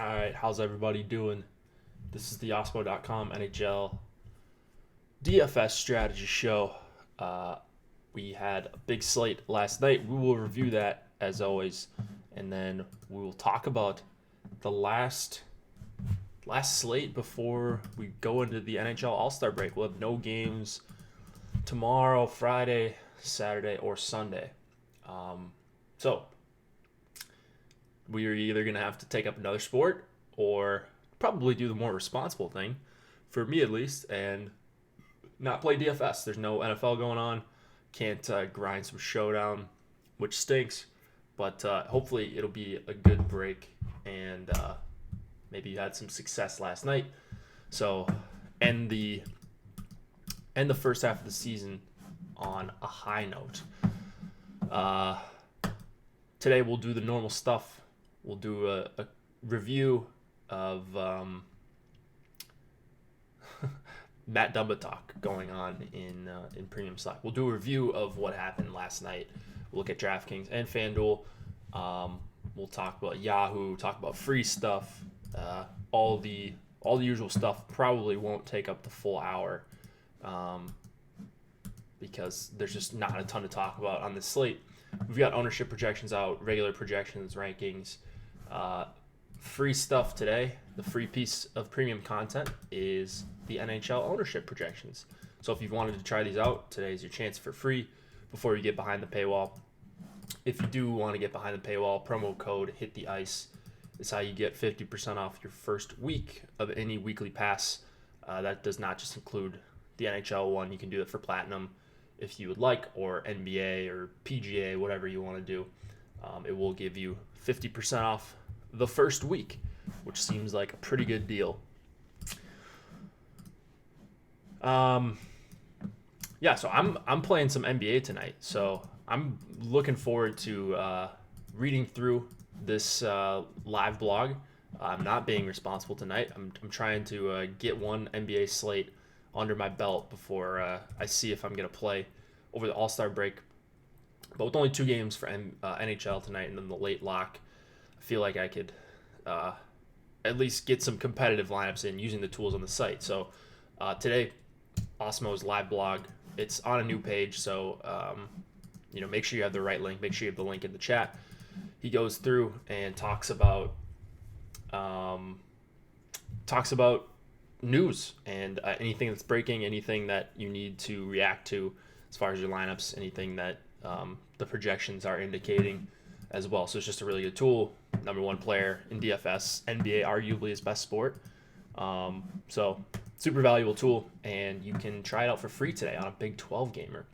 All right, how's everybody doing? This is the Osmo.com NHL DFS Strategy show. Uh, we had a big slate last night. We will review that as always, and then we will talk about the last slate before we go into the NHL All-Star break. We'll have no games tomorrow, Friday, Saturday, or Sunday. So we are either going to have to take up another sport or probably do the more responsible thing, for me at least, and not play DFS. There's no NFL going on. Can't grind some Showdown, which stinks. But hopefully it'll be a good break, and maybe you had some success last night. So end the first half of the season on a high note. Today we'll do the normal stuff. We'll do a review of Matt Dumba talk going on in Premium Slack. We'll do a review of what happened last night. We'll look at Draftkings and Fanduel. We'll talk about Yahoo, talk about free stuff, all the usual stuff. Probably won't take up the full hour because there's just not a ton to talk about on this slate. We've got ownership projections out, regular projections, rankings, free stuff today. The free piece of premium content is the NHL ownership projections. So if you've wanted to try these out, today's your chance for free before you get behind the paywall. If you do want to get behind the paywall, promo code Hit the Ice is how you get 50% off your first week of any weekly pass. That does not just include the NHL one. You can do it for Platinum if you would like, or NBA or Pga, whatever you want to do. It will give you 50% off the first week, which seems like a pretty good deal. So I'm playing some NBA tonight, so I'm looking forward to reading through this live blog. I'm not being responsible tonight. I'm trying to get one NBA slate under my belt before I see if I'm going to play over the All-Star break. But with only 2 games for NHL tonight and then the late lock, I feel like I could at least get some competitive lineups in using the tools on the site. So today, Osmo's live blog, it's on a new page, so make sure you have the right link. Make sure you have the link in the chat. He goes through and talks about news and anything that's breaking, anything that you need to react to as far as your lineups, anything that the projections are indicating as well. So it's just a really good tool. Number 1 player in DFS, NBA arguably his best sport. So super valuable tool, and you can try it out for free today on a Big 12 gamer.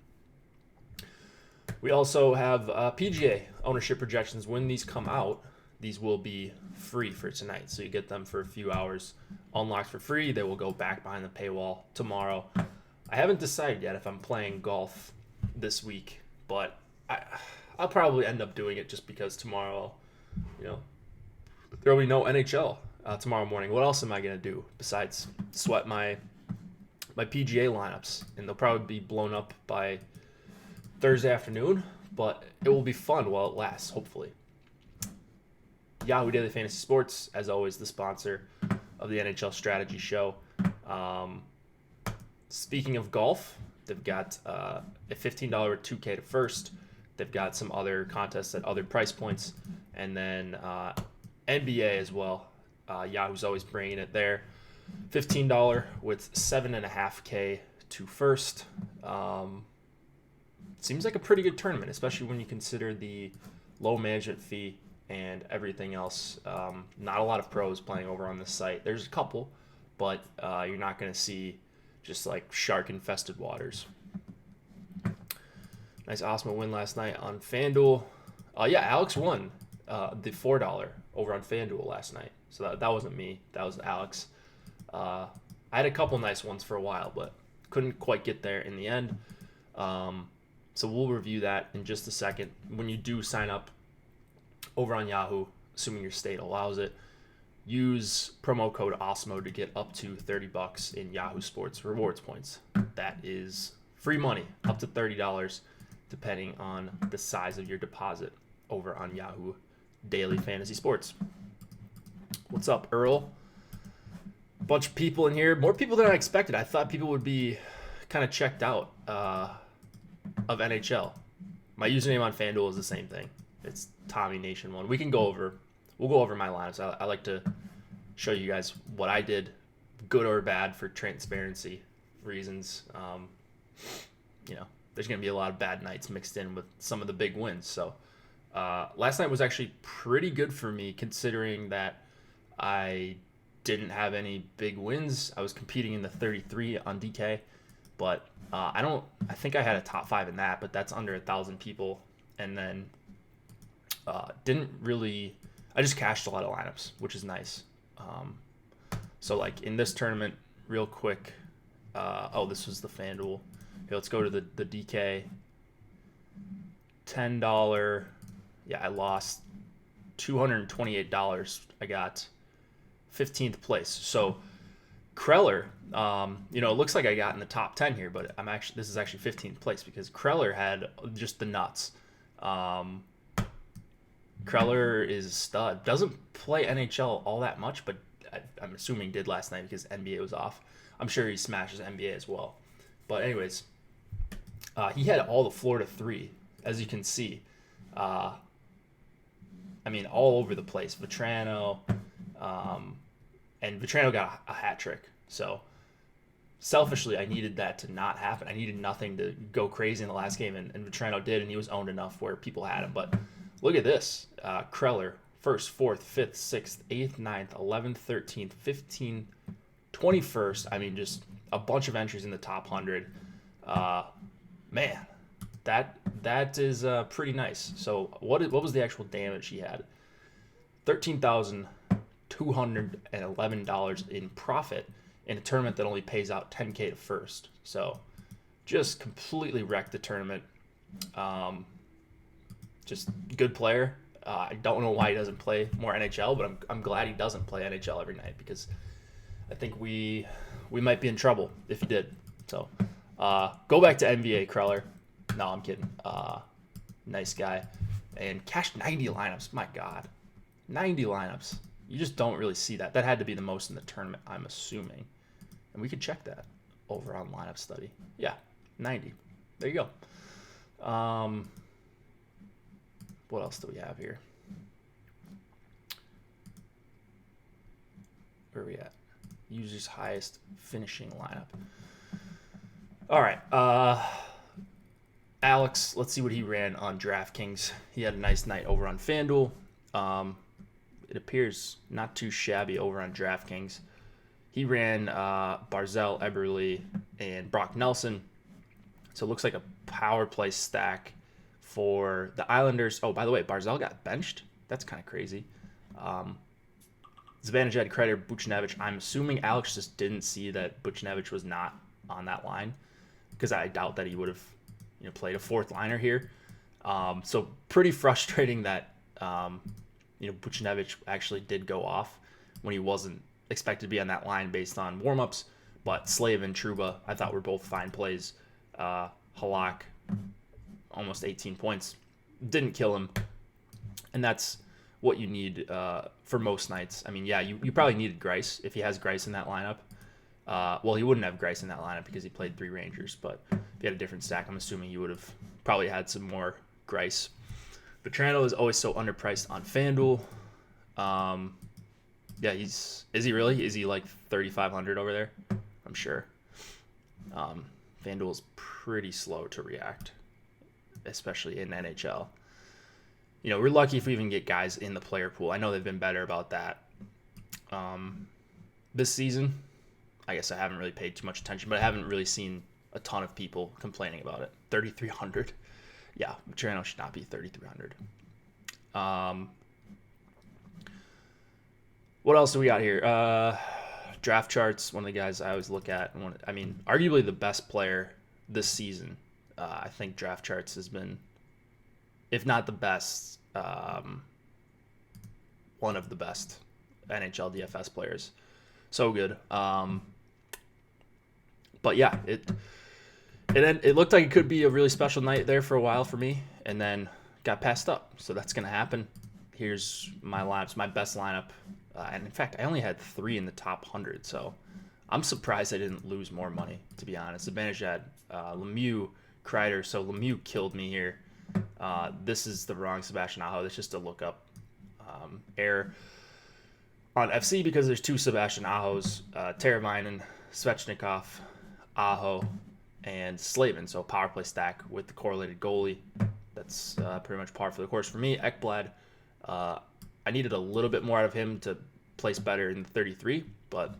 We also have Pga Ownership Projections. When these come out, these will be free for tonight. So you get them for a few hours unlocked for free. They will go back behind the paywall tomorrow. I haven't decided yet if I'm playing golf this week, but I'll probably end up doing it just because tomorrow, there will be no NHL tomorrow morning. What else am I going to do besides sweat my PGA lineups? And they'll probably be blown up by Thursday afternoon, but it will be fun while it lasts, hopefully. Yahoo Daily Fantasy Sports, as always, the sponsor of the NHL Strategy show. Speaking of golf, they've got a $15 2K to first. They've got some other contests at other price points. And then NBA as well. Yahoo's always bringing it there. $15 with $7.5K to first. Seems like a pretty good tournament, especially when you consider the low management fee and everything else. Not a lot of pros playing over on this site. There's a couple, but you're not going to see just like shark-infested waters. Nice Osmo win last night on Fanduel. Alex won the $4 over on Fanduel last night. So that wasn't me. That was Alex. I had a couple nice ones for a while, but couldn't quite get there in the end. So we'll review that in just a second. When you do sign up over on Yahoo, assuming your state allows it, use promo code OSMO to get up to $30 in Yahoo Sports rewards points. That is free money, up to $30, depending on the size of your deposit over on Yahoo Daily Fantasy Sports. What's up, Earl? Bunch of people in here. More people than I expected. I thought people would be kind of checked out of NHL. My username on Fanduel is the same thing. It's Tommy Nation 1. We'll go over my lineups. I like to show you guys what I did, good or bad, for transparency reasons. There's going to be a lot of bad nights mixed in with some of the big wins. So last night was actually pretty good for me, considering that I didn't have any big wins. I was competing in the 33 on DK, but I think I had a top 5 in that, but that's under 1,000 people. And then I just cashed a lot of lineups, which is nice. So like in this tournament, real quick, this was the Fanduel. Here, let's go to the DK. $10. Yeah, I lost $228. I got 15th place. So Kreller, it looks like I got in the top 10 here, but this is actually 15th place because Kreller had just the nuts. Kreller is a stud. Doesn't play NHL all that much, but I'm assuming did last night because NBA was off. I'm sure he smashes NBA as well. But anyways, he had all the Florida 3, as you can see. All over the place. Vetrano, and Vetrano got a hat trick. So selfishly, I needed that to not happen. I needed nothing to go crazy in the last game, and Vetrano did, and he was owned enough where people had him. But look at this. Kreller, 1st, 4th, 5th, 6th, 8th, 9th, 11th, 13th, 15th, 21st. Just a bunch of entries in the top 100. Man, that is pretty nice. So what was the actual damage he had? $13,211 in profit in a tournament that only pays out $10K to first. So just completely wrecked the tournament. Just good player. I don't know why he doesn't play more NHL, but I'm glad he doesn't play NHL every night, because I think we might be in trouble if he did. So go back to NBA, Kreller. No, I'm kidding. Nice guy. And cashed 90 lineups. My God. 90 lineups. You just don't really see that. That had to be the most in the tournament, I'm assuming. And we could check that over on lineup study. Yeah, 90. There you go. What else do we have here? Where are we at? Users highest finishing lineup. All right. Alex, let's see what he ran on Draftkings. He had a nice night over on Fanduel. It appears not too shabby over on Draftkings. He ran Barzal, Eberle, and Brock Nelson. So it looks like a power play stack for the Islanders. Oh, by the way, Barzal got benched. That's kind of crazy. Zibanejad, Kreider, Buchnevich. I'm assuming Alex just didn't see that Buchnevich was not on that line, because I doubt that he would have played a 4th liner here. So pretty frustrating that Buchnevich actually did go off when he wasn't expected to be on that line based on warmups. But Slave and Trouba, I thought were both fine plays. Halak, almost 18 points. Didn't kill him. And that's what you need for most nights. You probably needed Grice if he has Grice in that lineup. He wouldn't have Grice in that lineup because he played 3 Rangers. But if he had a different stack, I'm assuming you would have probably had some more Grice. Vetrano is always so underpriced on Fanduel. Is he really? Is he like 3,500 over there? I'm sure. Fanduel's pretty slow to react, especially in NHL. We're lucky if we even get guys in the player pool. I know they've been better about that this season. I guess I haven't really paid too much attention, but I haven't really seen a ton of people complaining about it. 3,300. Yeah, Vetrano should not be 3,300. What else do we got here? Draft charts, one of the guys I always look at. Arguably the best player this season. I think draft charts has been, if not the best, one of the best NHL DFS players. So good. But yeah, it looked like it could be a really special night there for a while for me, and then got passed up. So that's going to happen. Here's my lineups, my best lineup And in fact, I only had 3 in the top 100, so I'm surprised I didn't lose more money, to be honest. Zibanejad, Lemieux, Kreider. So Lemieux killed me here. This is the wrong Sebastian Aho. That's just a lookup error on FC because there's 2 Sebastian Ahos, Teravainen, Svechnikov, Aho, and Slavin. So power play stack with the correlated goalie. That's pretty much par for the course for me. Ekblad, I needed a little bit more out of him to place better in the 33, but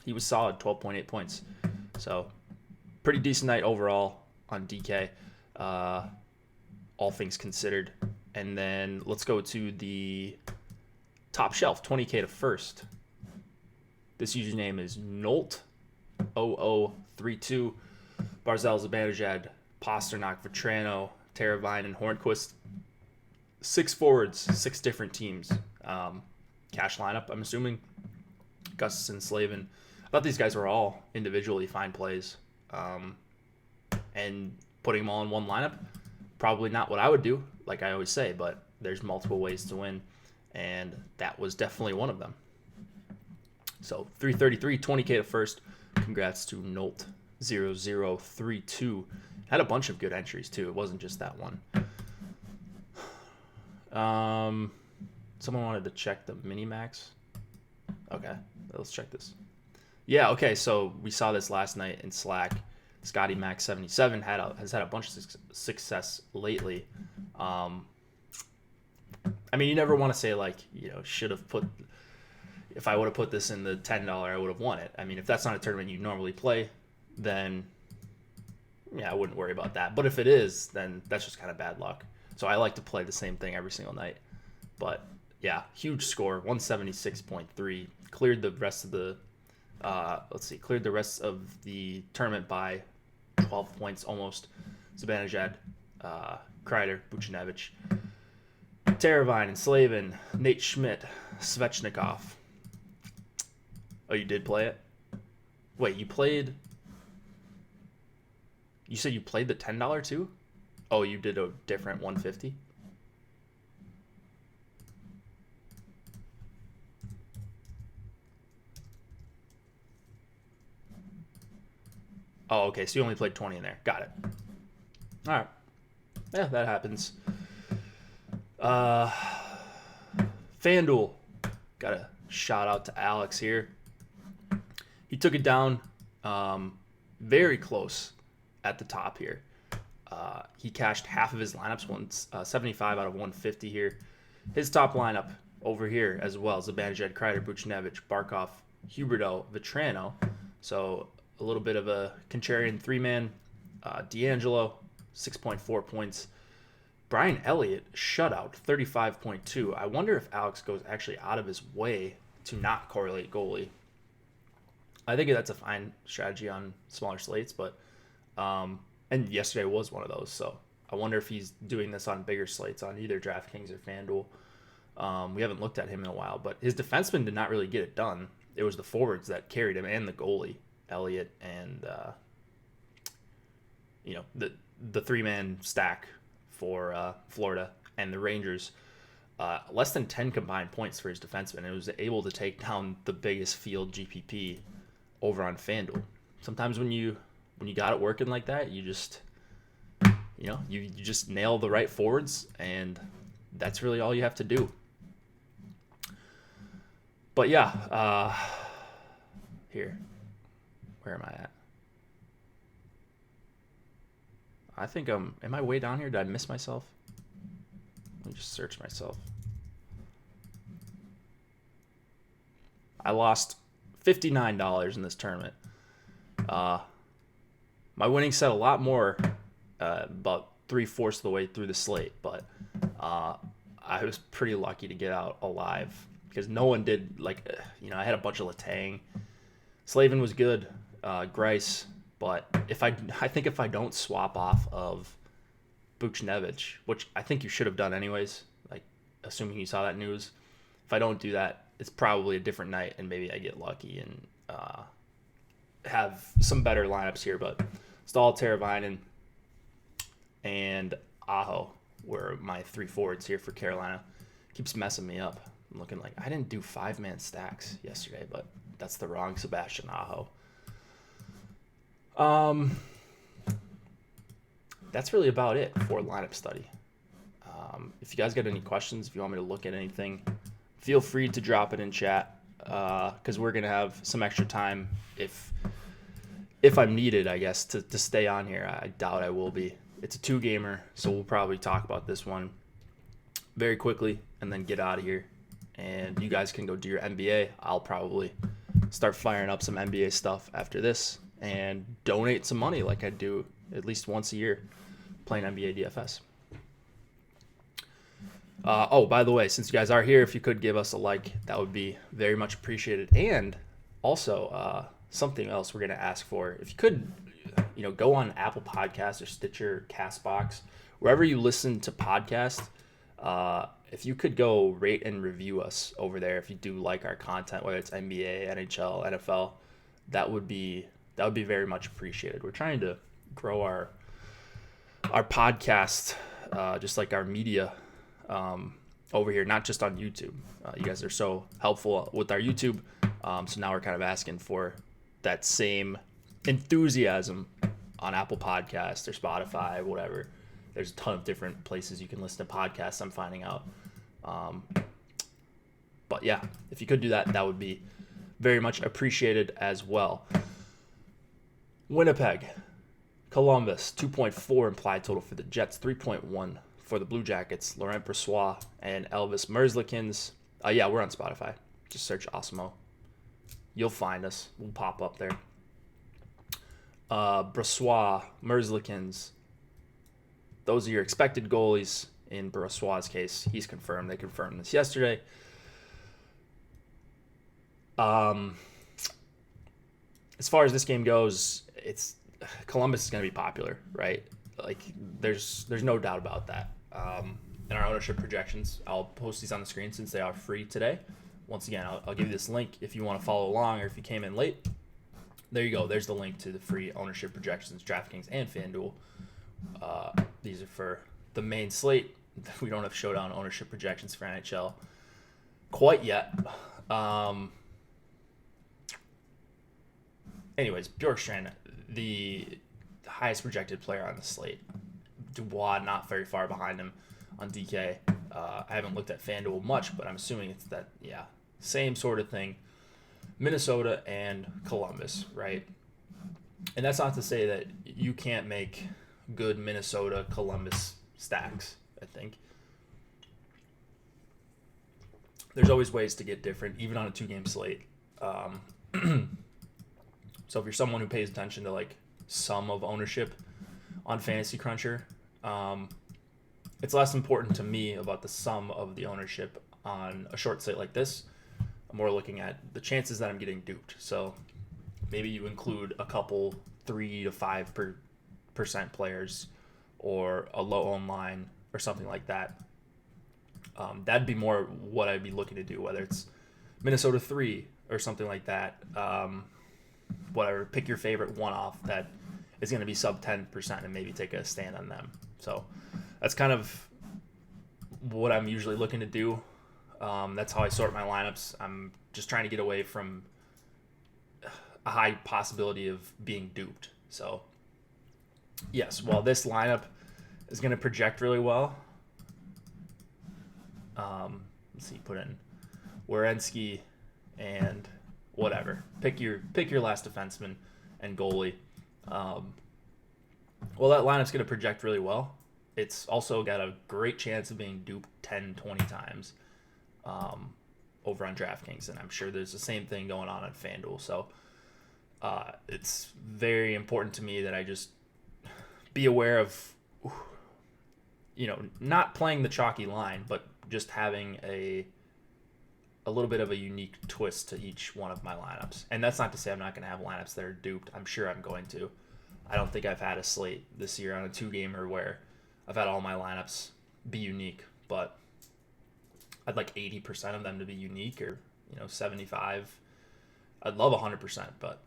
he was solid, 12.8 points. So pretty decent night overall on DK, all things considered. And then let's go to the top shelf, 20K to first. This username is Nolt0032. Barzal, Zibanejad, Pasternak, Vetrano, Teravainen, Hornquist. 6 forwards, 6 different teams. Cash lineup, I'm assuming. Gustafsson, Slavin. I thought these guys were all individually fine plays. And putting them all in one lineup, probably not what I would do, like I always say, but there's multiple ways to win, and that was definitely one of them. So 333, 20K to first. Congrats to Nolt0032. Had a bunch of good entries, too. It wasn't just that one. Someone wanted to check the Minimax. Okay, let's check this. Yeah, okay, so we saw this last night in Slack. Scotty Max 77 has had a bunch of success lately. I mean, you never want to say, like, should have put, if I would have put this in the $10, I would have won it. I mean, if that's not a tournament you normally play, then yeah, I wouldn't worry about that. But if it is, then that's just kind of bad luck. So I like to play the same thing every single night. But yeah, huge score, 176.3. Cleared the rest of the cleared the rest of the tournament by 12 points almost. Zibanejad, Kreider, Buchnevich, Teravainen, Slavin, Nate Schmidt, Svechnikov. Oh, you did play it? Wait, you said you played the $10 too? Oh, you did a different 150? Oh, okay, so you only played 20 in there. Got it. All right. Yeah, that happens. Fanduel. Got a shout out to Alex here. He took it down very close at the top here. He cashed half of his lineups, 75 out of 150 here. His top lineup over here as well. Zibanejad, Kreider, Buchnevich, Barkov, Huberdeau, Vetrano. So a little bit of a contrarian 3-man. D'Angelo, 6.4 points. Brian Elliott, shutout, 35.2. I wonder if Alex goes actually out of his way to not correlate goalie. I think that's a fine strategy on smaller slates, but and yesterday was one of those. So I wonder if he's doing this on bigger slates on either DraftKings or Fanduel. We haven't looked at him in a while, but his defenseman did not really get it done. It was the forwards that carried him and the goalie, Elliott, and the 3-man stack for Florida and the Rangers. Less than 10 combined points for his defenseman. It was able to take down the biggest field GPP over on FanDuel. Sometimes when you got it working like that, you just you just nail the right forwards, and that's really all you have to do. But yeah, here, where am I at? I think am I way down here? Did I miss myself? Let me just search myself. I lost $59 in this tournament. My winnings said a lot more, about 3/4 of the way through the slate, but I was pretty lucky to get out alive because no one did. I had a bunch of Letang. Slavin was good, Grice, but I think if I don't swap off of Buchnevich, which I think you should have done anyways, like assuming you saw that news, if I don't do that, it's probably a different night and maybe I get lucky and have some better lineups here. But Stahl, Teravainen, and Aho were my 3 forwards here for Carolina. Keeps messing me up. I'm looking like I didn't do 5-man stacks yesterday, but that's the wrong Sebastian Aho. That's really about it for lineup study. If you guys got any questions, if you want me to look at anything, feel free to drop it in chat, because we're going to have some extra time if I'm needed, I guess, to stay on here. I doubt I will be. It's a 2-gamer, so we'll probably talk about this one very quickly and then get out of here. And you guys can go do your NBA. I'll probably start firing up some NBA stuff after this and donate some money like I do at least once a year playing NBA DFS. By the way, since you guys are here, if you could give us a like, that would be very much appreciated. And also, something else we're going to ask for, if you could, go on Apple Podcasts or Stitcher, Castbox, wherever you listen to podcasts, if you could go rate and review us over there, if you do like our content, whether it's NBA, NHL, NFL, that would be very much appreciated. We're trying to grow our podcast, just like our media, over here, not just on YouTube. You guys are so helpful with our YouTube, so now we're kind of asking for that same enthusiasm on Apple Podcasts or Spotify, whatever. There's a ton of different places you can listen to podcasts, I'm finding out. But yeah, if you could do that, that would be very much appreciated as well. Winnipeg, Columbus, 2.4 implied total for the Jets, 3.1 for the Blue Jackets, Laurent Brossoit and Elvis Merzlikins. Yeah, we're on Spotify. Just search Osmo. You'll find us. We'll pop up there. Brossoit, Merzlikins. Those are your expected goalies. In Brossoit's case, he's confirmed. They confirmed this yesterday. As far as this game goes, Columbus is going to be popular, right? Like, there's no doubt about that. In our ownership projections, I'll post these on the screen since they are free today. Once again, I'll give you this link if you want to follow along, or if you came in late. There you go. There's the link to the free ownership projections, Draftkings and Fanduel. These are for the main slate. We don't have showdown ownership projections for NHL quite yet. Anyways, Bjorkstrand, the highest projected player on the slate. Dubois not very far behind him on DK. I haven't looked at FanDuel much, but I'm assuming it's that, same sort of thing. Minnesota and Columbus, right? And that's not to say that you can't make good Minnesota-Columbus stacks, I think. There's always ways to get different, even on a 2-game slate. So if you're someone who pays attention to, like, sum of ownership on Fantasy Cruncher, it's less important to me about the sum of the ownership on a short slate like this. I'm more looking at the chances that I'm getting duped. So maybe you include a couple 3 to 5% players or a low owned line or something like that. That'd be more what I'd be looking to do, whether it's Minnesota 3 or something like that. Whatever, pick your favorite one-off that is going to be sub 10% and maybe take a stand on them. So that's kind of what I'm usually looking to do. That's how I sort my lineups. I'm just trying to get away from a high possibility of being duped. So yes, while this lineup is going to project really well, let's see, put in Werenski and whatever. Pick your last defenseman and goalie. Well, that lineup's going to project really well. It's also got a great chance of being duped 10, 20 times over on DraftKings, and I'm sure there's the same thing going on FanDuel. So it's very important to me that I just be aware of, not playing the chalky line, but just having a little bit of a unique twist to each one of my lineups. And that's not to say I'm not going to have lineups that are duped. I'm sure I'm going to. I don't think I've had a slate this year on a 2-gamer where I've had all my lineups be unique, but I'd like 80% of them to be unique, or 75. I'd love 100%, but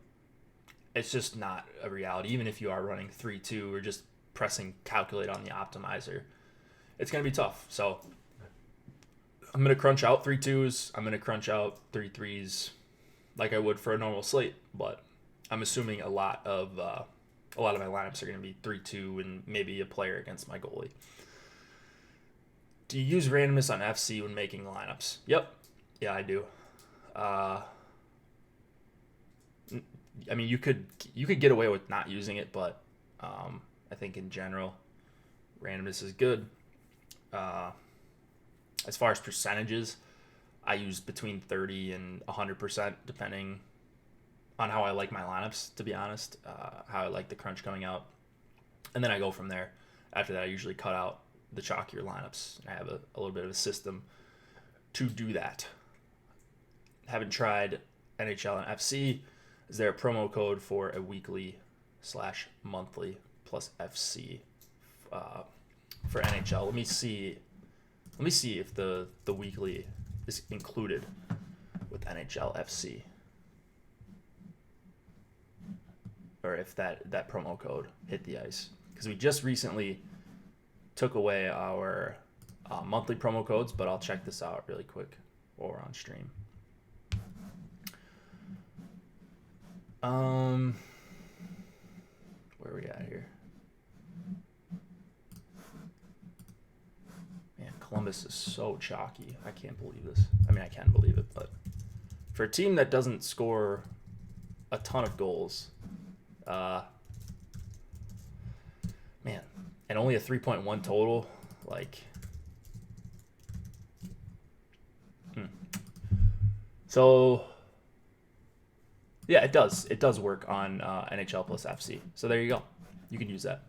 it's just not a reality. Even if you are running 3-2 or just pressing calculate on the optimizer, it's going to be tough. So I'm going to crunch out 3-2s. I'm going to crunch out 3-3s like I would for a normal slate, but I'm assuming a lot of my lineups are going to be 3-2 and maybe a player against my goalie. Do you use randomness on FC when making lineups? Yep. Yeah, I do. I mean, you could get away with not using it, but I think in general, randomness is good. As far as percentages, I use between 30 and 100%, depending on how I like my lineups, to be honest, how I like the crunch coming out. And then I go from there. After that, I usually cut out the chalkier lineups. I have a little bit of a system to do that. Haven't tried NHL and FC. Is there a promo code for a weekly/monthly plus FC for NHL? Let me see if the weekly is included with NHL FC, or if that promo code hit the ice, because we just recently took away our monthly promo codes. But I'll check this out really quick while we're on stream. Where are we at here? Man, Columbus is so chalky. I can't believe this. I mean, I can believe it, but for a team that doesn't score a ton of goals, man, and only a 3.1 total, like, So, yeah, it does work on NHL plus FC. So there you go. You can use that.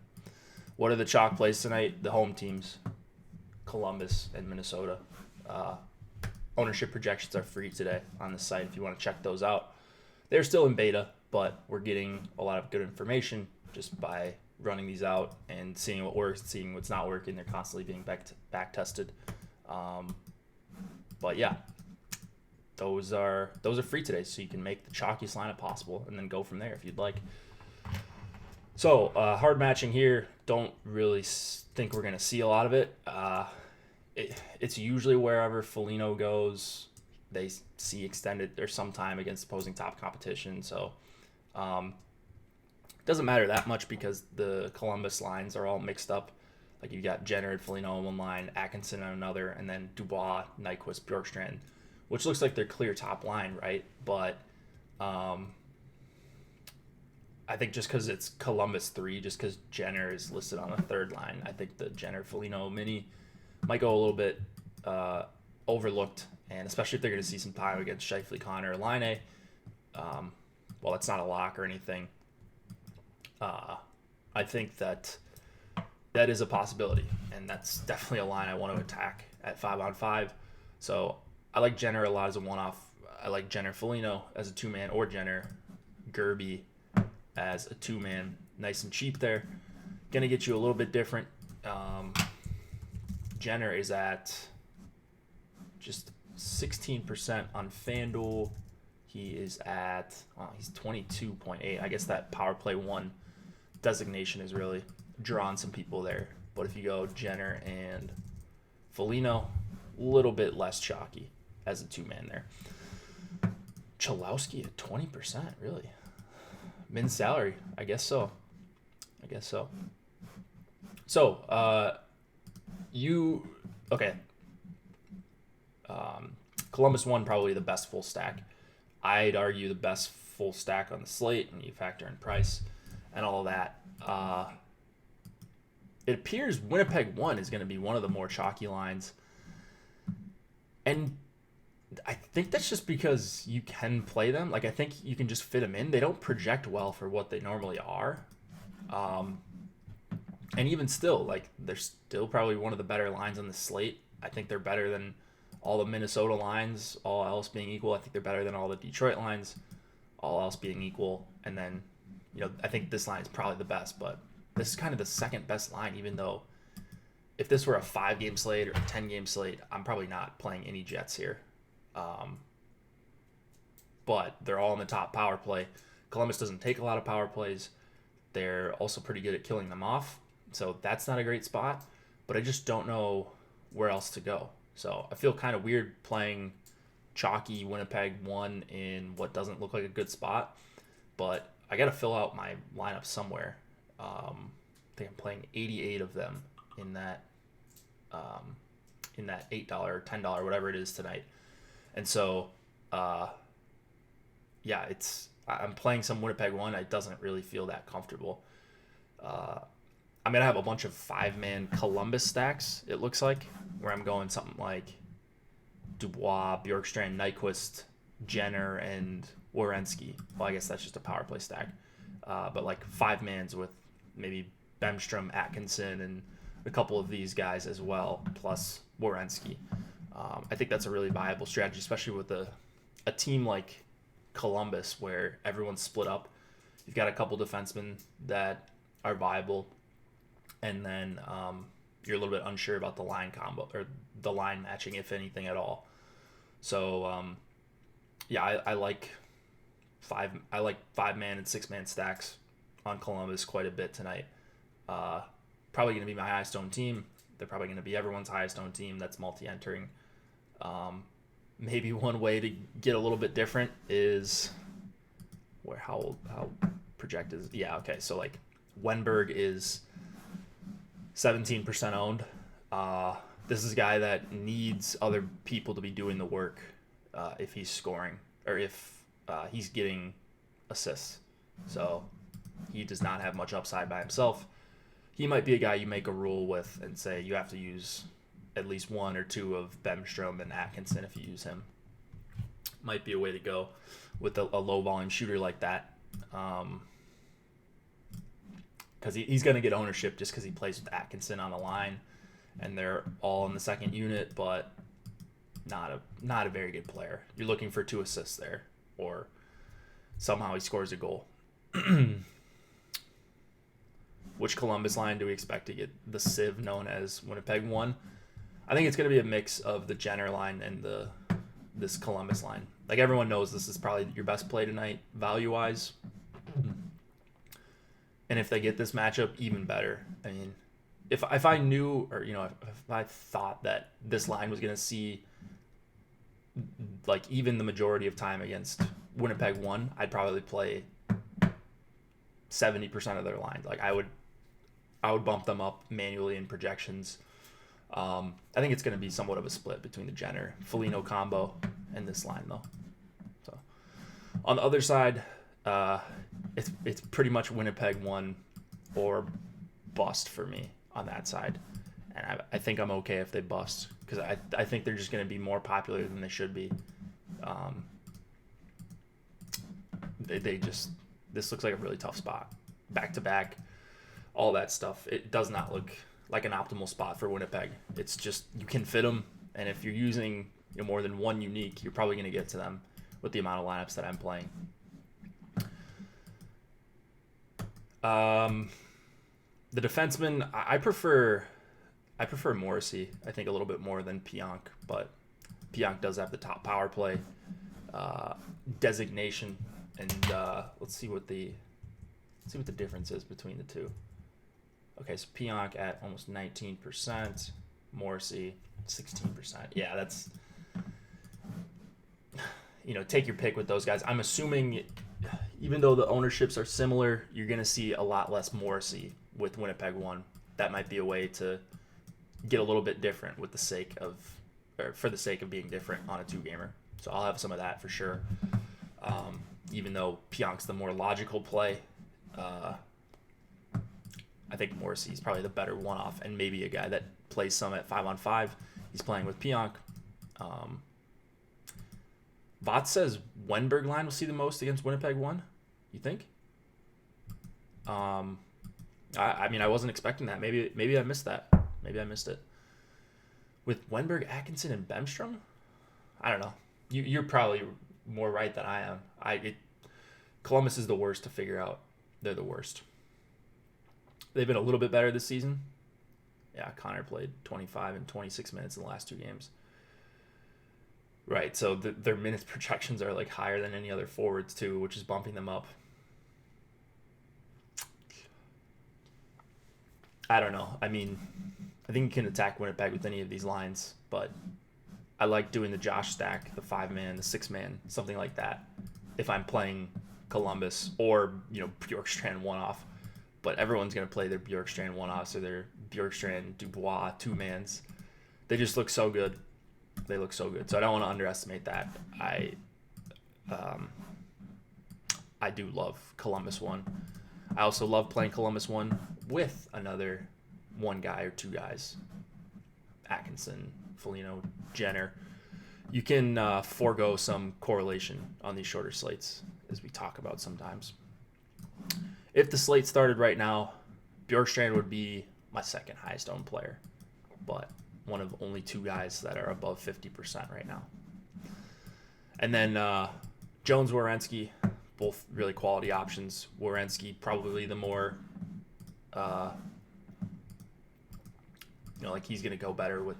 What are the chalk plays tonight? The home teams, Columbus and Minnesota. Ownership projections are free today on the site if you want to check those out. They're still in beta, but we're getting a lot of good information just by running these out and seeing what works, seeing what's not working. They're constantly being back tested. But yeah, those are free today, so you can make the chalkiest lineup possible and then go from there if you'd like. So hard matching here, don't really think we're going to see a lot of it. It's usually wherever Foligno goes, they see extended or some time against opposing top competition. So it doesn't matter that much because the Columbus lines are all mixed up. Like you got Jenner and Foligno on one line, Atkinson on another, and then Dubois, Nyquist, Bjorkstrand, which looks like their clear top line, right? But I think just because it's Columbus 3, just because Jenner is listed on the third line, I think the Jenner-Foligno mini might go a little bit overlooked, and especially if they're going to see some time against Scheifele, Connor, or Laine. Well, it's not a lock or anything. I think that is a possibility, and that's definitely a line I want to attack at 5-on-5. So I like Jenner a lot as a one-off. I like Jenner-Foligno as a two-man, or Jenner-Gerby as a two-man. Nice and cheap there. Going to get you a little bit different. Jenner is at just 16% on Fanduel. He is at, he's 22.8. I guess that power play 1 designation is really drawing some people there. But if you go Jenner and Foligno, a little bit less chalky as a two-man there. Cholowski at 20%, really? Min salary, I guess so. So, okay. Columbus won probably the best full stack. I'd argue the best full stack on the slate when you factor in price and all of that. It appears Winnipeg 1 is going to be one of the more chalky lines. And I think that's just because you can play them. Like, I think you can just fit them in. They don't project well for what they normally are. And even still, like, they're still probably one of the better lines on the slate. I think they're better than all the Minnesota lines, all else being equal. I think they're better than all the Detroit lines, all else being equal. And then, I think this line is probably the best, but this is kind of the second best line, even though if this were a 5-game slate or a 10-game slate, I'm probably not playing any Jets here. But they're all in the top power play. Columbus doesn't take a lot of power plays. They're also pretty good at killing them off. So that's not a great spot. But I just don't know where else to go. So I feel kind of weird playing chalky Winnipeg 1 in what doesn't look like a good spot, but I got to fill out my lineup somewhere. I think I'm playing 88 of them in that $8 or $10 whatever it is tonight, and so yeah, I'm playing some Winnipeg 1. It doesn't really feel that comfortable. I'm gonna have a bunch of 5-man Columbus stacks. It looks like, where I'm going something like Dubois, Bjorkstrand, Nyquist, Jenner, and Werenski. Well, I guess that's just a power play stack. But like 5-mans with maybe Bemstrom, Atkinson, and a couple of these guys as well, plus Werenski. I think that's a really viable strategy, especially with a team like Columbus where everyone's split up. You've got a couple defensemen that are viable, and then you're a little bit unsure about the line combo or the line matching, if anything at all. So yeah, I like 5-man and 6-man stacks on Columbus quite a bit tonight. Probably going to be my highest owned team. They're probably going to be everyone's highest owned team that's multi-entering. Maybe one way to get a little bit different is how projected is. Yeah, okay. So like Wenberg is 17% owned. This is a guy that needs other people to be doing the work if he's scoring or if he's getting assists. So he does not have much upside by himself. He might be a guy you make a rule with and say you have to use at least 1 or 2 of Bemstrom and Atkinson if you use him. Might be a way to go with a low volume shooter like that. Because he's going to get ownership just because he plays with Atkinson on the line, and they're all in the second unit, but not a very good player. You're looking for 2 assists there, or somehow he scores a goal. Which Columbus line do we expect to get the sieve known as Winnipeg 1? I think it's going to be a mix of the Jenner line and this Columbus line. Like, everyone knows this is probably your best play tonight, value-wise. And if they get this matchup, even better. I mean, if I knew, or if I thought that this line was going to see like even the majority of time against Winnipeg 1, I'd probably play 70% of their lines. Like I would bump them up manually in projections. I think it's going to be somewhat of a split between the Jenner Foligno combo and this line though. So on the other side, it's pretty much Winnipeg 1 or bust for me on that side, and I think I'm okay if they bust because I think they're just going to be more popular than they should be. This looks like a really tough spot, back to back, all that stuff. It does not look like an optimal spot for Winnipeg. It's just you can fit them, and if you're using more than one unique, you're probably going to get to them with the amount of lineups that I'm playing. The defenseman, I prefer Morrissey, I think, a little bit more than Pionk, but Pionk does have the top power play designation, and let's see what the difference is between the two. Okay, so Pionk at almost 19%, Morrissey 16%. Yeah, that's take your pick with those guys. I'm assuming, even though the ownerships are similar, you're going to see a lot less Morrissey with Winnipeg 1. That might be a way to get a little bit different for the sake of being different on a 2-gamer. So I'll have some of that for sure. Even though Pionk's the more logical play, I think Morrissey's probably the better one-off, and maybe a guy that plays some at 5-on-5. He's playing with Pionk. Vot says Wenberg line will see the most against Winnipeg 1. You think? I mean, I wasn't expecting that. Maybe I missed that. Maybe I missed it. With Wenberg, Atkinson, and Bemstrom? I don't know. You're probably more right than I am. Columbus is the worst to figure out. They're the worst. They've been a little bit better this season. Yeah, Connor played 25 and 26 minutes in the last 2 games. Right, so their minutes projections are like higher than any other forwards too, which is bumping them up. I don't know. I mean, I think you can attack Winnipeg with any of these lines, but I like doing the Josh stack, the 5-man, the 6-man, something like that, if I'm playing Columbus or, Bjorkstrand one-off. But everyone's going to play their Bjorkstrand one-offs or their Bjorkstrand Dubois 2-mans. They just look so good. They look so good. So I don't want to underestimate that. I do love Columbus 1. I also love playing Columbus 1 with another one guy or two guys. Atkinson, Foligno, Jenner. You can forego some correlation on these shorter slates, as we talk about sometimes. If the slate started right now, Bjorkstrand would be my second highest owned player, but one of only two guys that are above 50% right now. And then Jones, Werenski, both really quality options. Werenski probably the more, like he's going to go better with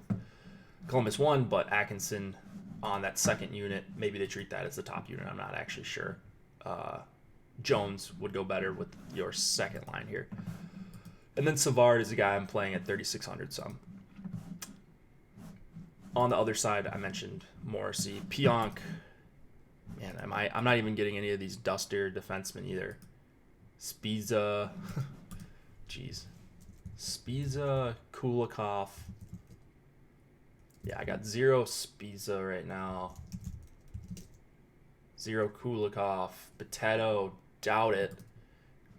Columbus 1, but Atkinson on that second unit, maybe they treat that as the top unit. I'm not actually sure. Jones would go better with your second line here. And then Savard is a guy I'm playing at 3,600 some. On the other side, I mentioned Morrissey. Pionk, man, I'm not even getting any of these duster defensemen either. Spiza, Spiza, Kulikov. Yeah, I got 0 Spiza right now. 0 Kulikov. Potato, doubt it.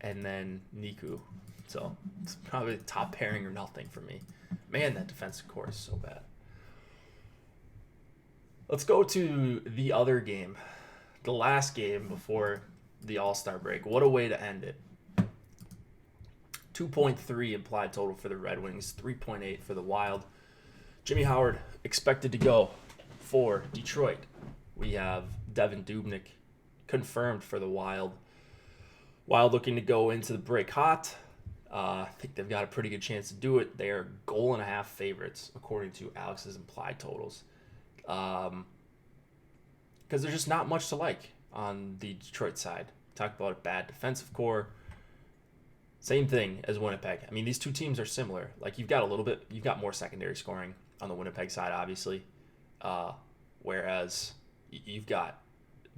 And then Niku. So it's probably the top pairing or nothing for me. Man, that defensive core is so bad. Let's go to the other game. The last game before the All-Star break. What a way to end it. 2.3 implied total for the Red Wings. 3.8 for the Wild. Jimmy Howard expected to go for Detroit. We have Devin Dubnyk confirmed for the Wild. Wild looking to go into the break hot. I think they've got a pretty good chance to do it. They are 1.5 favorites according to Alex's implied totals. Because there's just not much to like on the Detroit side. Talk about a bad defensive core. Same thing as Winnipeg. I mean, these two teams are similar. Like you've got more secondary scoring on the Winnipeg side, obviously. Whereas you've got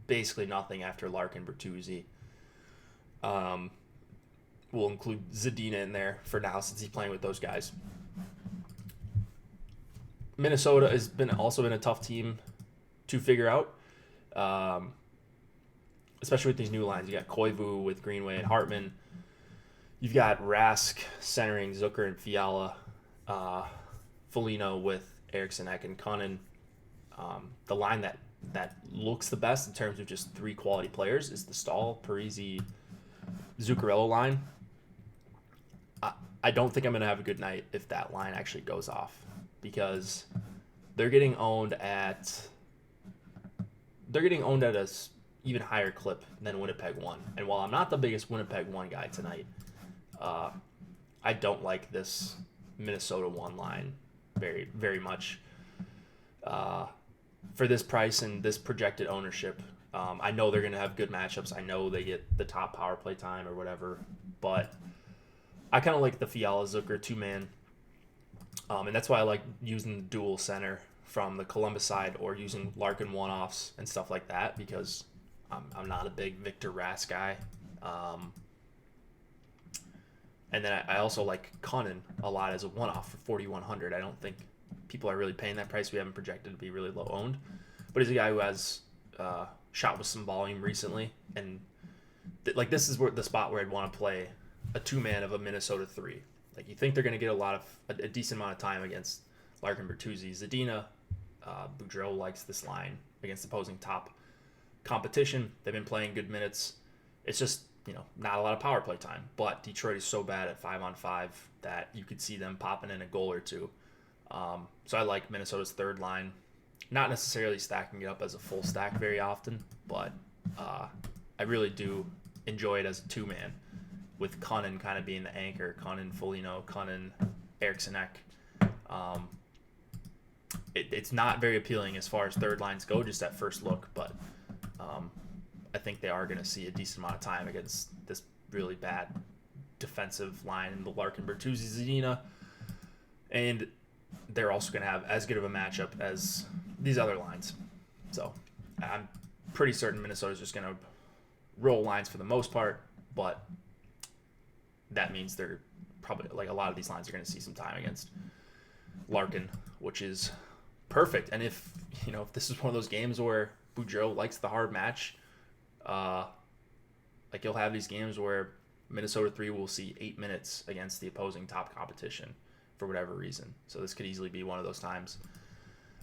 basically nothing after Larkin, Bertuzzi. We'll include Zadina in there for now since he's playing with those guys. Minnesota has also been a tough team to figure out, especially with these new lines. You got Koivu with Greenway and Hartman. You've got Rask centering Zucker and Fiala, Foligno with Eriksson, Ek, and Cunnin. The line that looks the best in terms of just three quality players is the Stahl, Parisi, Zuccarello line. I don't think I'm going to have a good night if that line actually goes off because they're getting owned at a even higher clip than Winnipeg 1. And while I'm not the biggest Winnipeg 1 guy tonight, I don't like this Minnesota 1 line very, very much. For this price and this projected ownership, I know they're going to have good matchups. I know they get the top power play time or whatever, but I kind of like the Fiala Zucker 2-man, and that's why I like using the dual center from the Columbus side or using Larkin one-offs and stuff like that because I'm not a big Victor Rask guy. And then I also like Cunnin a lot as a one-off for 4,100. I don't think people are really paying that price. We haven't projected to be really low owned, but he's a guy who has shot with some volume recently, and this is the spot where I'd want to play a 2-man of a Minnesota 3. Like you think they're going to get a decent amount of time against Larkin, Bertuzzi, Zadina. Boudreau likes this line against opposing top competition. They've been playing good minutes. It's just not a lot of power play time, but Detroit is so bad at 5-on-5 that you could see them popping in a goal or two. So I like Minnesota's third line. Not necessarily stacking it up as a full stack very often, but I really do enjoy it as a 2-man with Cunnin kind of being the anchor. Cunnin, Foligno, Cunnin, Eriksson Ek. It's not very appealing as far as third lines go, just at first look, but I think they are going to see a decent amount of time against this really bad defensive line in the Larkin, Bertuzzi, Zadina. And they're also going to have as good of a matchup as these other lines. So I'm pretty certain Minnesota's just going to roll lines for the most part, but that means they're probably, like, a lot of these lines are going to see some time against Larkin, which is perfect. And if this is one of those games where Boudreaux likes the hard match, like, you'll have these games where Minnesota 3 will see 8 minutes against the opposing top competition for whatever reason. So this could easily be one of those times.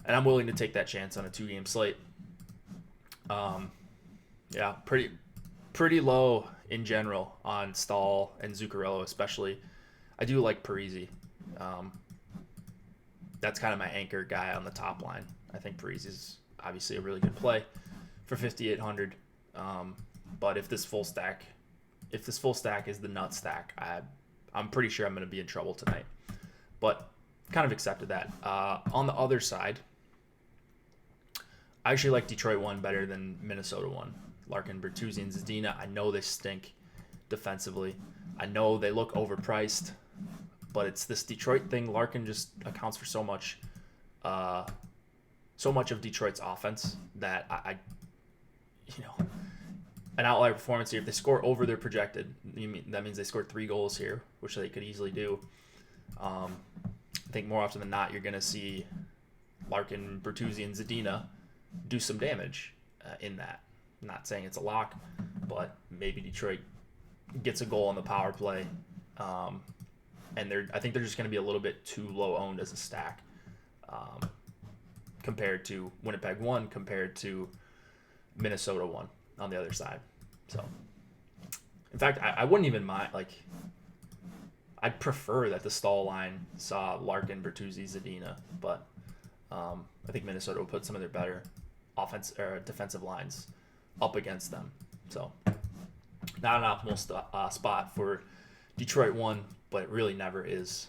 And I'm willing to take that chance on a 2-game slate. Yeah, pretty low in general on Stahl and Zuccarello especially. I do like Parise. That's kind of my anchor guy on the top line. I think Parise is obviously a really good play for 5,800. But if this full stack is the nut stack, I'm pretty sure I'm going to be in trouble tonight. But kind of accepted that. On the other side, I actually like Detroit 1 better than Minnesota 1. Larkin, Bertuzzi, and Zadina, I know they stink defensively. I know they look overpriced, but it's this Detroit thing. Larkin just accounts for so much of Detroit's offense that I an outlier performance here. If they score over their projected, that means they scored 3 goals here, which they could easily do. I think more often than not, you're going to see Larkin, Bertuzzi, and Zadina do some damage in that. I'm not saying it's a lock, but maybe Detroit gets a goal on the power play. And I think they're just going to be a little bit too low owned as a stack compared to Winnipeg 1, compared to Minnesota 1 on the other side. So, in fact, I wouldn't even mind, like, I'd prefer that the Stahl line saw Larkin, Bertuzzi, Zadina, but I think Minnesota will put some of their better defensive lines up against them. So, not an optimal spot for Detroit 1, but it really never is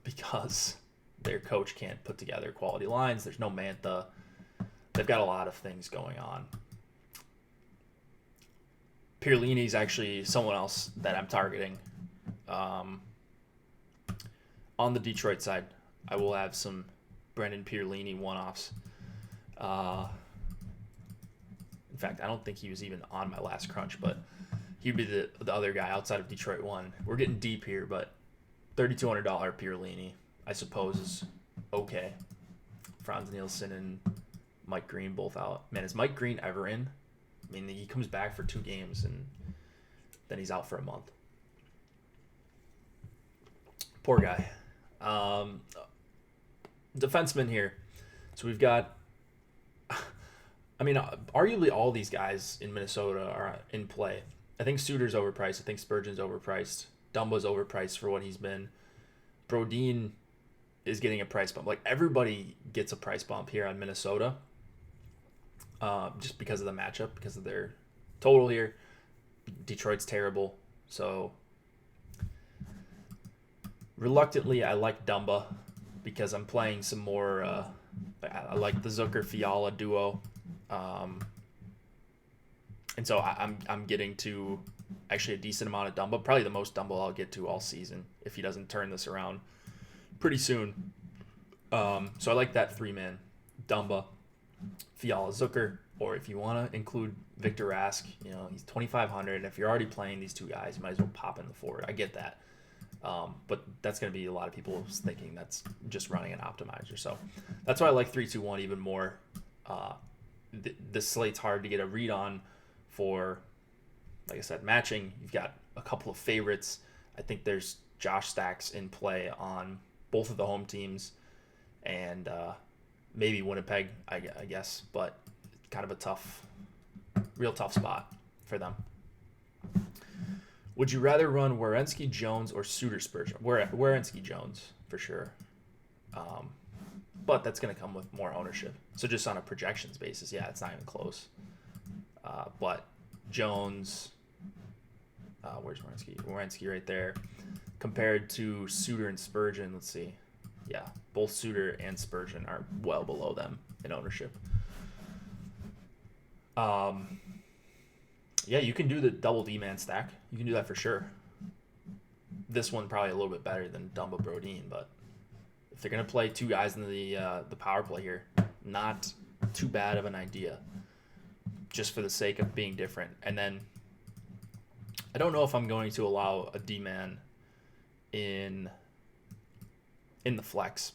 because their coach can't put together quality lines. There's no Mantha. They've got a lot of things going on. Pierlini's actually someone else that I'm targeting. On the Detroit side, I will have some Brendan Pierlini one-offs. In fact, I don't think he was even on my last crunch, but he'd be the other guy outside of Detroit 1. We're getting deep here, but $3,200 Pierlini, I suppose, is okay. Franz Nielsen and Mike Greene both out. Man, is Mike Greene ever in? I mean, he comes back for 2 games, and then he's out for a month. Poor guy. Defenseman here. So we've got, I mean, arguably all these guys in Minnesota are in play. I think Suter's overpriced. I think Spurgeon's overpriced. Dumba's overpriced for what he's been. Brodin is getting a price bump. Like, everybody gets a price bump here on Minnesota. Just because of the matchup, because of their total here. Detroit's terrible. So, reluctantly, I like Dumba because I'm playing some more. I like the Zucker-Fiala duo. And so I'm getting to actually a decent amount of Dumba. Probably the most Dumba I'll get to all season if he doesn't turn this around pretty soon. So I like that 3-man Dumba, Fiala, Zucker, or if you want to include Victor Rask, he's 2,500. And if you're already playing these two guys, you might as well pop in the forward. I get that. But that's going to be a lot of people thinking that's just running an optimizer. So that's why I like 3-2-1 even more. This slate's hard to get a read on for, like I said, matching. You've got a couple of favorites. I think there's Josh stacks in play on both of the home teams, and maybe Winnipeg, I guess, but kind of a real tough spot for them. Would you rather run Werenski, Jones, or Suter Spurgeon? Werenski, Jones, for sure. But that's going to come with more ownership. So just on a projections basis, yeah, it's not even close. But Jones, where's Werenski? Werenski right there. Compared to Suter and Spurgeon, let's see. Yeah, both Suter and Spurgeon are well below them in ownership. Yeah, you can do the double D-man stack. You can do that for sure. This one probably a little bit better than Dumba Brodin, but if they're going to play 2 guys in the power play here, not too bad of an idea, just for the sake of being different. And then I don't know if I'm going to allow a D-man in the flex.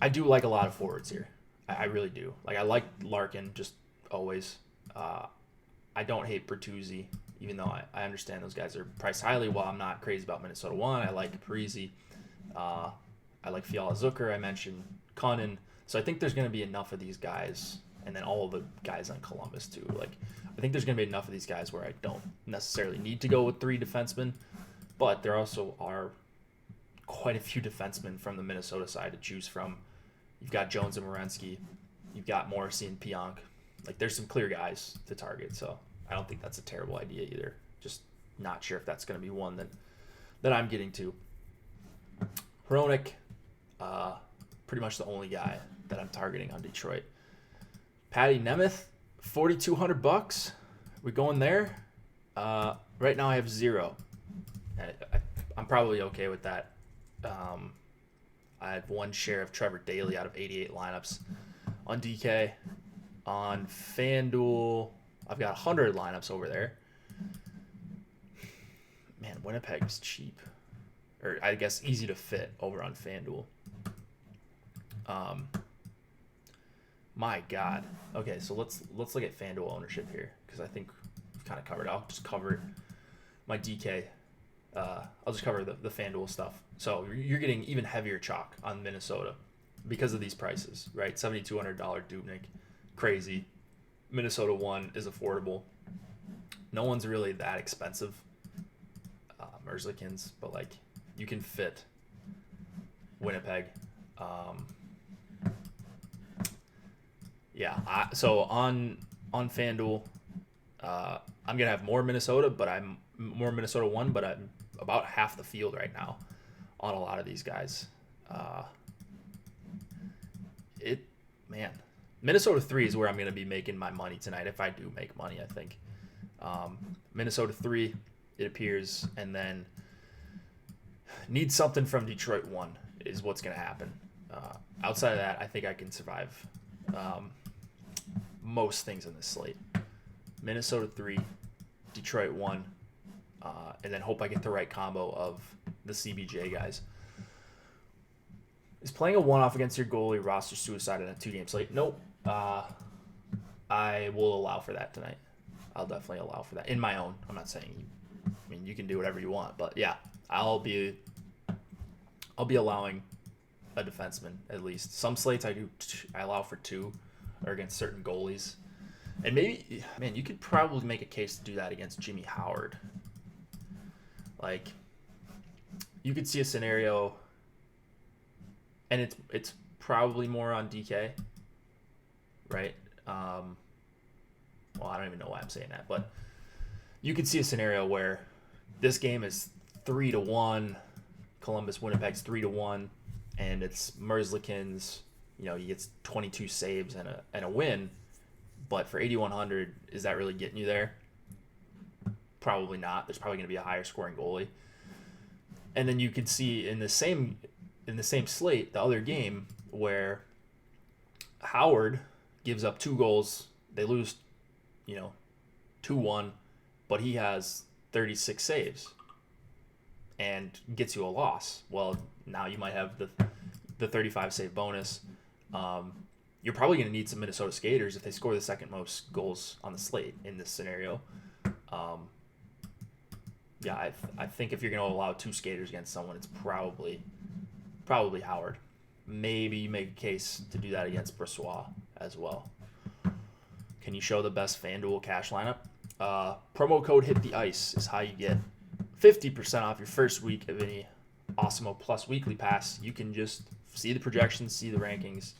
I do like a lot of forwards here. I really do. Like, I like Larkin just always. I don't hate Bertuzzi, even though I understand those guys are priced highly. While I'm not crazy about Minnesota 1, I like Parisi. I like Fiala Zucker. I mentioned Kunnin. So I think there's going to be enough of these guys, and then all of the guys on Columbus too. Like, I think there's going to be enough of these guys where I don't necessarily need to go with 3 defensemen, but there also are quite a few defensemen from the Minnesota side to choose from. You've got Jones and Werenski. You've got Morrissey and Pionk. Like, there's some clear guys to target, so I don't think that's a terrible idea either. Just not sure if that's going to be one that I'm getting to. Hronik, pretty much the only guy that I'm targeting on Detroit. Patty Nemeth, $4,200. We going there? Right now I have 0. I'm probably okay with that. I have 1 share of Trevor Daley out of 88 lineups on DK. On Fanduel, I've got 100 lineups over there. Man, Winnipeg is cheap. Or I guess easy to fit over on Fanduel. My God. Okay, so let's look at Fanduel ownership here, because I think we've kind of covered it. I'll just cover my DK. I'll just cover the Fanduel stuff. So you're getting even heavier chalk on Minnesota because of these prices, right? $7,200 Dubnyk, crazy. Minnesota 1 is affordable. No one's really that expensive. Merzlikins, but like, you can fit Winnipeg. So on FanDuel, I'm gonna have more Minnesota, but I'm more Minnesota 1, but I'm about half the field right now on a lot of these guys. Minnesota 3 is where I'm gonna be making my money tonight, if I do make money, I think. Minnesota 3, it appears, and then need something from Detroit 1 is what's gonna happen. Outside of that, I think I can survive most things in this slate. Minnesota 3, Detroit 1, and then hope I get the right combo of the CBJ guys. Is playing a one-off against your goalie roster suicide in a 2-game slate? Nope. I will allow for that tonight. I'll definitely allow for that in my own. I'm not saying you can do whatever you want, but yeah, I'll be allowing a defenseman at least. Some slates I allow for 2 or against certain goalies. And maybe, man, you could probably make a case to do that against Jimmy Howard. Like, you could see a scenario, and it's probably more on DK, right? Well, I don't even know why I'm saying that, but you could see a scenario where this game is 3-1, Columbus Winnipeg's 3-1, and it's Merzlikins. He gets 22 saves and a win. But for 8,100, is that really getting you there? Probably not. There's probably going to be a higher scoring goalie. And then you could see in the same slate, the other game, where Howard gives up 2 goals. They lose, 2-1, but he has 36 saves and gets you a loss. Well, now you might have the 35 save bonus. You're probably going to need some Minnesota skaters if they score the second most goals on the slate in this scenario. I think if you're going to allow 2 skaters against someone, it's probably Howard. Maybe you make a case to do that against Brossoit as well. Can you show the best FanDuel cash lineup? Promo code Hit the Ice is how you get 50% off your first week of any Awesemo Plus weekly pass. You can just see the projections, see the rankings,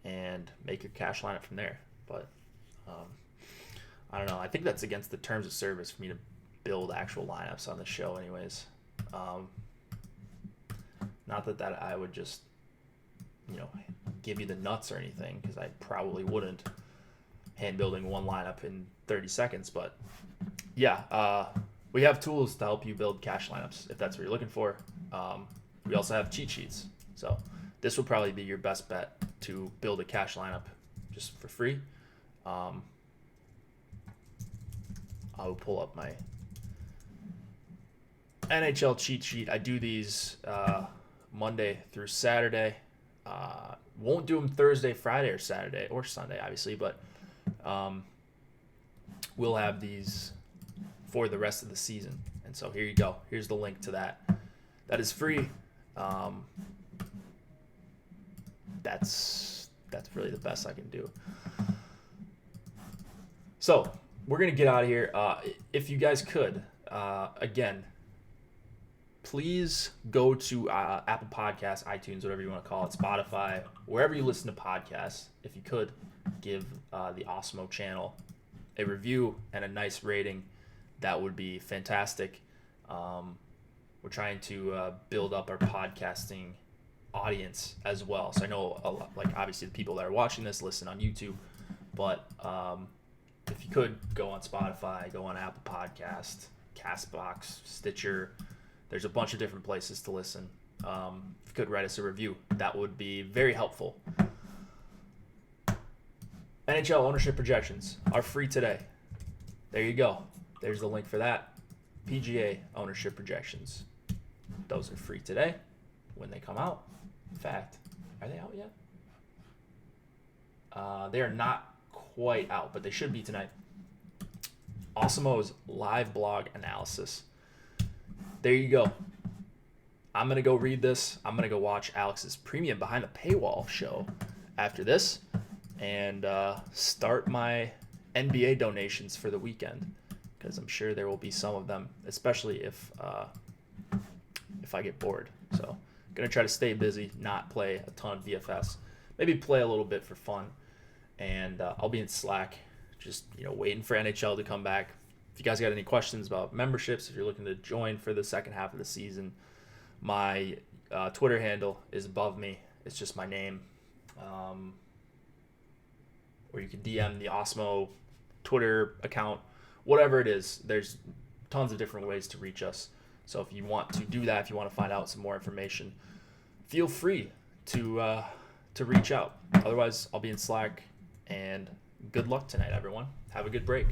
and make your cash lineup from there. But I don't know. I think that's against the terms of service for me to build actual lineups on the show anyways. Not that I would just, give you the nuts or anything, because I probably wouldn't hand building one lineup in 30 seconds. But yeah, we have tools to help you build cash lineups if that's what you're looking for. We also have cheat sheets. So this will probably be your best bet to build a cash lineup just for free. I will pull up my NHL cheat sheet. I do these Monday through Saturday. Won't do them Thursday, Friday, or Saturday, or Sunday, obviously, but we'll have these for the rest of the season. And so here you go. Here's the link to that. That is free. That's really the best I can do. So we're gonna get out of here. If you guys could, again, please go to Apple Podcasts, iTunes, whatever you want to call it, Spotify, wherever you listen to podcasts. If you could, give the Osmo channel a review and a nice rating. That would be fantastic. We're trying to build up our podcasting audience as well. So I know, obviously the people that are watching this listen on YouTube, but if you could, go on Spotify, go on Apple Podcast, Castbox, Stitcher. There's a bunch of different places to listen. If you could write us a review, that would be very helpful. NHL Ownership Projections are free today. There you go. There's the link for that. Pga Ownership Projections. Those are free today when they come out. In fact, are they out yet? They are not quite out, but they should be tonight. Osmo's live blog analysis. There you go. I'm going to go read this. I'm going to go watch Alex's premium behind the paywall show after this and start my NBA donations for the weekend, because I'm sure there will be some of them, especially if I get bored. So I'm going to try to stay busy, not play a ton of DFS, maybe play a little bit for fun, and I'll be in Slack just waiting for NHL to come back. If you guys got any questions about memberships, if you're looking to join for the second half of the season, my Twitter handle is above me. It's just my name. Or you can DM the Osmo Twitter account, whatever it is. There's tons of different ways to reach us. So if you want to do that, if you want to find out some more information, feel free to reach out. Otherwise, I'll be in Slack, and good luck tonight, everyone. Have a good break.